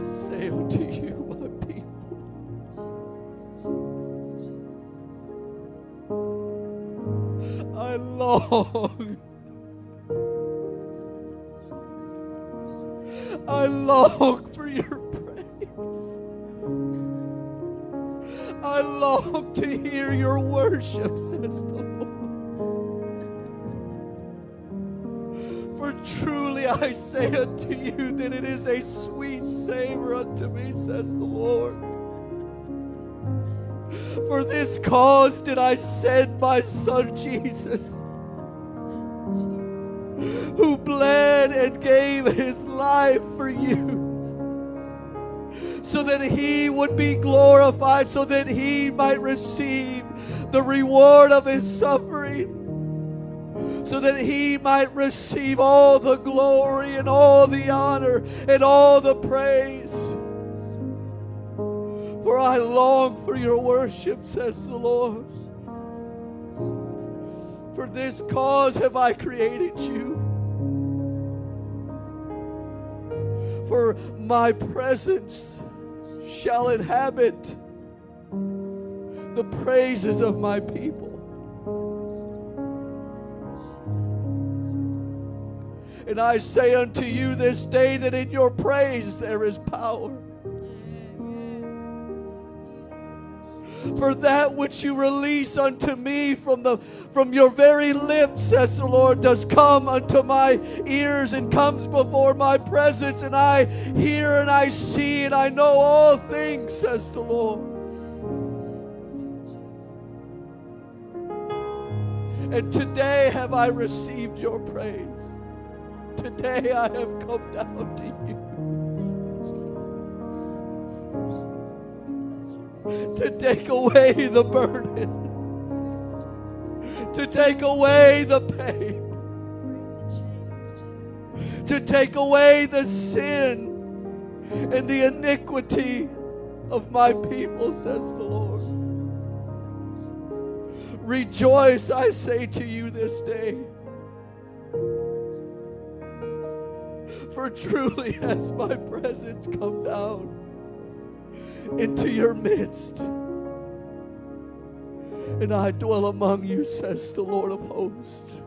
I say unto you, my people, I long for your praise. I long to hear your worship, says the Lord. For truly I say unto you that it is a sweet savor unto me, says the Lord. For this cause did I send my Son Jesus, who bled and gave his life for you, so that he would be glorified, so that he might receive the reward of his suffering, so that he might receive all the glory and all the honor and all the praise. For I long for your worship, says the Lord. For this cause have I created you, for my presence shall inhabit the praises of my people. And I say unto you this day that in your praise there is power. For that which you release unto me from your very lips, says the Lord, does come unto my ears and comes before my presence, and I hear and I see and I know all things, says the Lord. And today have I received your praise. Today I have come down to you to take away the burden, to take away the pain, to take away the sin and the iniquity of my people, says the Lord. Rejoice, I say to you this day. For truly has my presence come down into your midst, and I dwell among you, says the Lord of hosts.